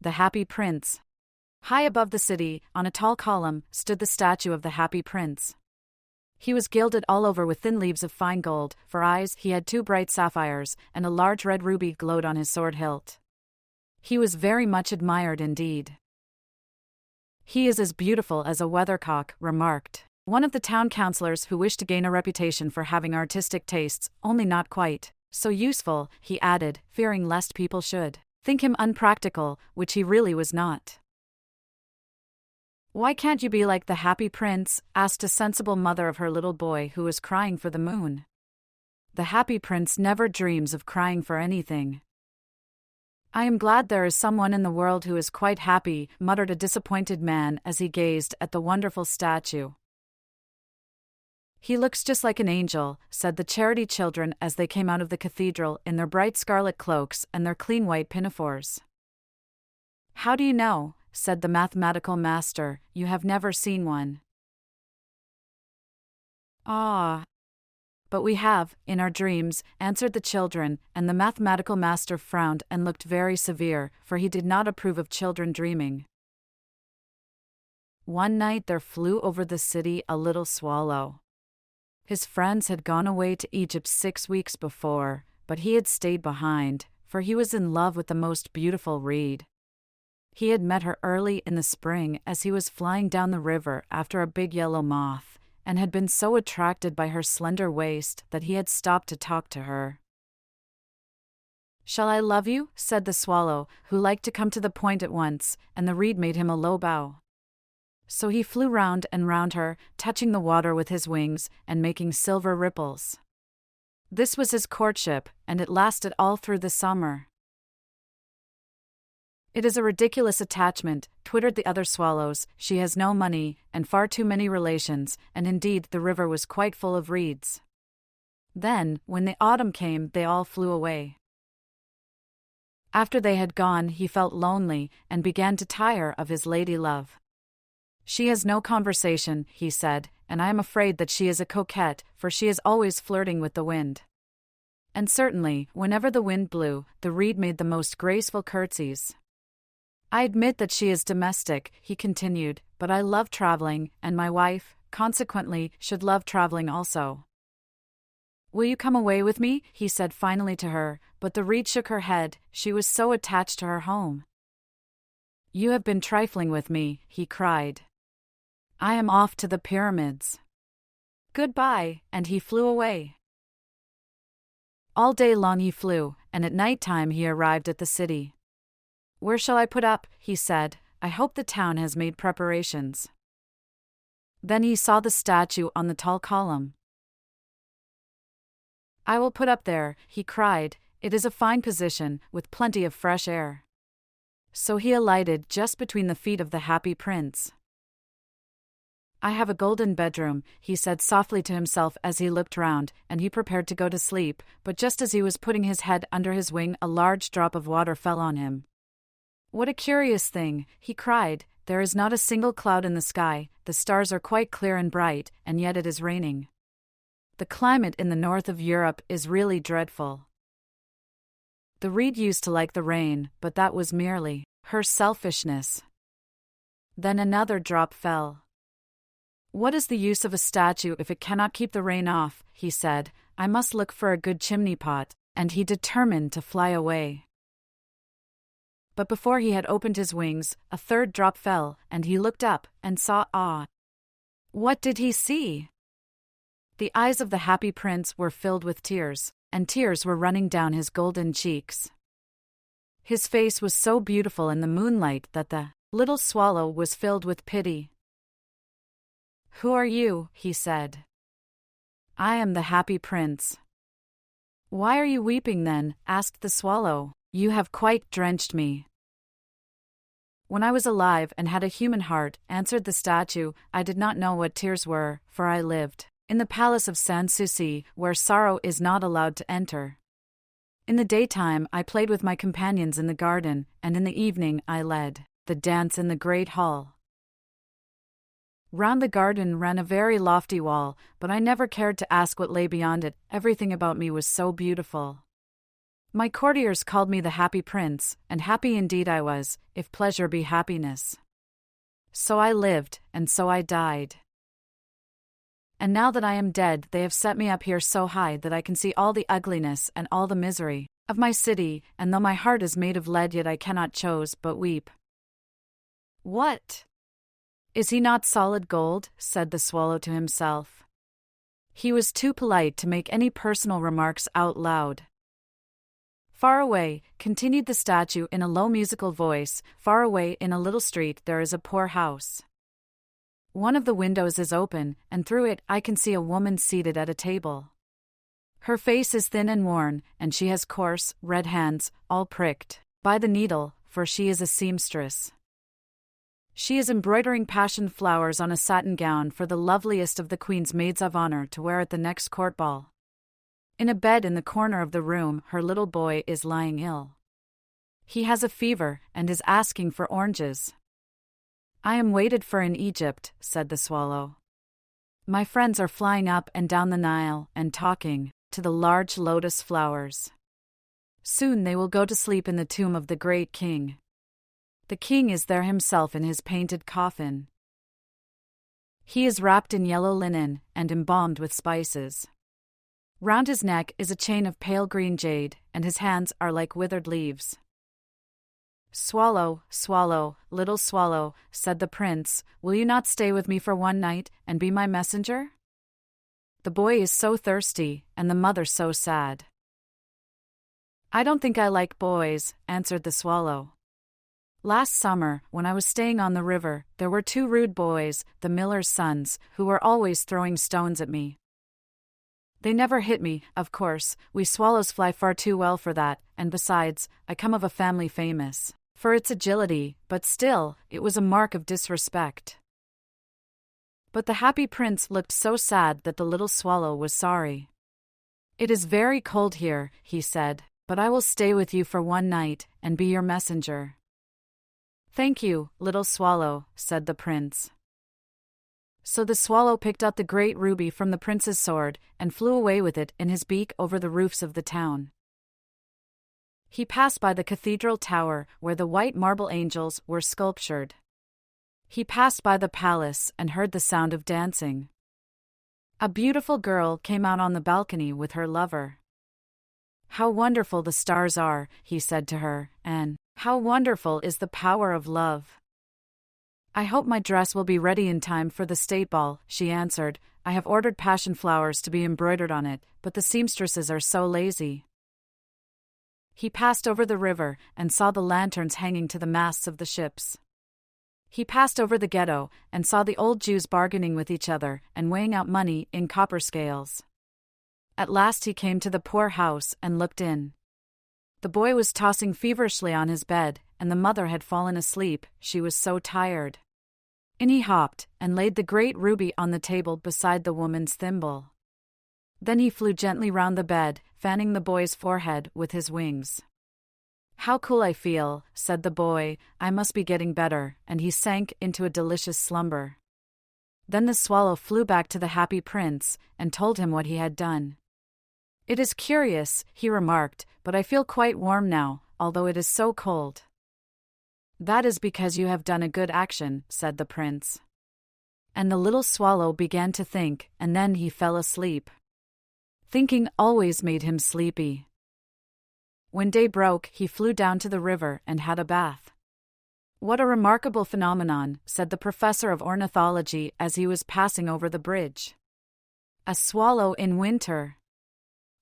The Happy Prince. High above the city, on a tall column, stood the statue of the Happy Prince. He was gilded all over with thin leaves of fine gold. For eyes, he had 2 bright sapphires, and a large red ruby glowed on his sword hilt. He was very much admired indeed. "He is as beautiful as a weathercock," remarked one of the town councillors, who wished to gain a reputation for having artistic tastes, only not quite so useful, he added, fearing lest people should think him unpractical, which he really was not. "Why can't you be like the Happy Prince?" asked a sensible mother of her little boy who was crying for the moon. "The Happy Prince never dreams of crying for anything." "I am glad there is someone in the world who is quite happy," muttered a disappointed man as he gazed at the wonderful statue. "He looks just like an angel," said the charity children as they came out of the cathedral in their bright scarlet cloaks and their clean white pinafores. "How do you know?" said the mathematical master. "You have never seen one." "Ah, but we have, in our dreams," answered the children, and the mathematical master frowned and looked very severe, for he did not approve of children dreaming. One night there flew over the city a little swallow. His friends had gone away to Egypt 6 weeks before, but he had stayed behind, for he was in love with the most beautiful reed. He had met her early in the spring as he was flying down the river after a big yellow moth, and had been so attracted by her slender waist that he had stopped to talk to her. "Shall I love you?" said the swallow, who liked to come to the point at once, and the reed made him a low bow. So he flew round and round her, touching the water with his wings and making silver ripples. This was his courtship, and it lasted all through the summer. "It is a ridiculous attachment," twittered the other swallows. "She has no money, and far too many relations," and indeed the river was quite full of reeds. Then, when the autumn came, they all flew away. After they had gone, he felt lonely, and began to tire of his lady-love. "She has no conversation," he said, "and I am afraid that she is a coquette, for she is always flirting with the wind." And certainly, whenever the wind blew, the reed made the most graceful curtsies. "I admit that she is domestic," he continued, "but I love traveling, and my wife, consequently, should love traveling also." "Will you come away with me?" he said finally to her, but the reed shook her head, she was so attached to her home. "You have been trifling with me," he cried. "I am off to the pyramids. Goodbye," and he flew away. All day long he flew, and at night time he arrived at the city. "Where shall I put up?" he said. "I hope the town has made preparations." Then he saw the statue on the tall column. "I will put up there," he cried. "It is a fine position, with plenty of fresh air." So he alighted just between the feet of the Happy Prince. "I have a golden bedroom," he said softly to himself as he looked round, and he prepared to go to sleep, but just as he was putting his head under his wing a large drop of water fell on him. "What a curious thing," he cried, "there is not a single cloud in the sky, the stars are quite clear and bright, and yet it is raining. The climate in the north of Europe is really dreadful." The reed used to like the rain, but that was merely her selfishness. Then another drop fell. "What is the use of a statue if it cannot keep the rain off?" he said. "I must look for a good chimney pot," and he determined to fly away. But before he had opened his wings, a third drop fell, and he looked up and saw awe. What did he see? The eyes of the Happy Prince were filled with tears, and tears were running down his golden cheeks. His face was so beautiful in the moonlight that the little swallow was filled with pity. "Who are you?" he said. "I am the Happy Prince." "Why are you weeping then?" asked the swallow. "You have quite drenched me." "When I was alive and had a human heart," answered the statue, "I did not know what tears were, for I lived in the palace of Sans-Souci, where sorrow is not allowed to enter. In the daytime I played with my companions in the garden, and in the evening I led the dance in the great hall. Round the garden ran a very lofty wall, but I never cared to ask what lay beyond it, everything about me was so beautiful. My courtiers called me the happy prince, and happy indeed I was, if pleasure be happiness. So I lived, and so I died. And now that I am dead, they have set me up here so high that I can see all the ugliness and all the misery of my city, and though my heart is made of lead, yet I cannot choose but weep. What? Is he not solid gold? Said the swallow to himself. He was too polite to make any personal remarks out loud. Far away, continued the statue in a low musical voice, far away in a little street there is a poor house. One of the windows is open, and through it I can see a woman seated at a table. Her face is thin and worn, and she has coarse, red hands, all pricked by the needle, for she is a seamstress. She is embroidering passion flowers on a satin gown for the loveliest of the Queen's maids of honor to wear at the next court ball. In a bed in the corner of the room, her little boy is lying ill. He has a fever, and is asking for oranges. I am waited for in Egypt, said the swallow. My friends are flying up and down the Nile, and talking to the large lotus flowers. Soon they will go to sleep in the tomb of the great king. The king is there himself in his painted coffin. He is wrapped in yellow linen, and embalmed with spices. Round his neck is a chain of pale green jade, and his hands are like withered leaves. Swallow, swallow, little swallow, said the prince, will you not stay with me for one night, and be my messenger? The boy is so thirsty, and the mother so sad. I don't think I like boys, answered the swallow. Last summer, when I was staying on the river, there were 2 rude boys, the miller's sons, who were always throwing stones at me. They never hit me, of course, we swallows fly far too well for that, and besides, I come of a family famous for its agility, but still, it was a mark of disrespect. But the happy prince looked so sad that the little swallow was sorry. It is very cold here, he said, but I will stay with you for one night, and be your messenger. Thank you, little swallow, said the prince. So the swallow picked up the great ruby from the prince's sword, and flew away with it in his beak over the roofs of the town. He passed by the cathedral tower, where the white marble angels were sculptured. He passed by the palace, and heard the sound of dancing. A beautiful girl came out on the balcony with her lover. How wonderful the stars are, he said to her, and how wonderful is the power of love. I hope my dress will be ready in time for the state ball, she answered. I have ordered passion flowers to be embroidered on it, but the seamstresses are so lazy. He passed over the river, and saw the lanterns hanging to the masts of the ships. He passed over the ghetto, and saw the old Jews bargaining with each other, and weighing out money in copper scales. At last he came to the poor house, and looked in. The boy was tossing feverishly on his bed, and the mother had fallen asleep, she was so tired. In he hopped, and laid the great ruby on the table beside the woman's thimble. Then he flew gently round the bed, fanning the boy's forehead with his wings. How cool I feel, said the boy, I must be getting better, and he sank into a delicious slumber. Then the swallow flew back to the happy prince, and told him what he had done. It is curious, he remarked, but I feel quite warm now, although it is so cold. That is because you have done a good action, said the prince. And the little swallow began to think, and then he fell asleep. Thinking always made him sleepy. When day broke, he flew down to the river and had a bath. What a remarkable phenomenon, said the professor of ornithology as he was passing over the bridge. A swallow in winter.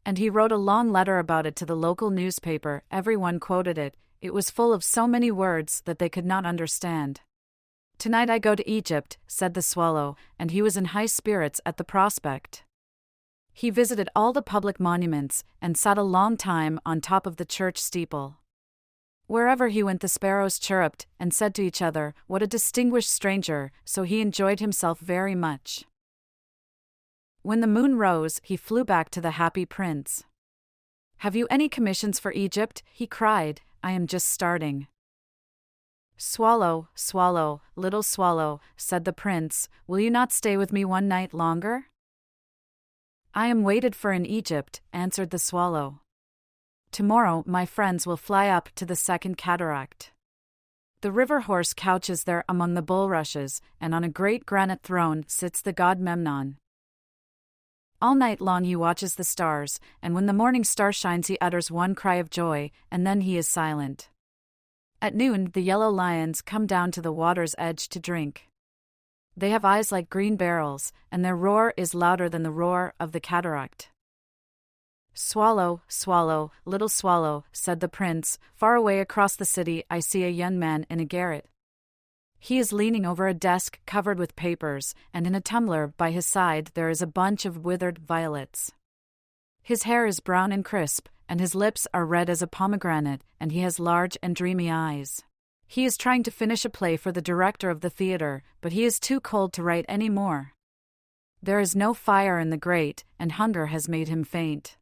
And he wrote a long letter about it to the local newspaper. Everyone quoted it. It was full of so many words that they could not understand. Tonight I go to Egypt, said the swallow, and he was in high spirits at the prospect. He visited all the public monuments, and sat a long time on top of the church steeple. Wherever he went the sparrows chirruped, and said to each other, what a distinguished stranger, so he enjoyed himself very much. When the moon rose, he flew back to the happy prince. Have you any commissions for Egypt? He cried. I am just starting. Swallow, swallow, little swallow, said the prince, will you not stay with me one night longer? I am waited for in Egypt, answered the swallow. Tomorrow my friends will fly up to the second cataract. The river horse couches there among the bulrushes, and on a great granite throne sits the god Memnon. All night long he watches the stars, and when the morning star shines he utters one cry of joy, and then he is silent. At noon the yellow lions come down to the water's edge to drink. They have eyes like green barrels, and their roar is louder than the roar of the cataract. "Swallow, swallow, little swallow," said the prince. "Far away across the city I see a young man in a garret. He is leaning over a desk covered with papers, and in a tumbler by his side there is a bunch of withered violets. His hair is brown and crisp, and his lips are red as a pomegranate, and he has large and dreamy eyes. He is trying to finish a play for the director of the theater, but he is too cold to write any more. There is no fire in the grate, and hunger has made him faint.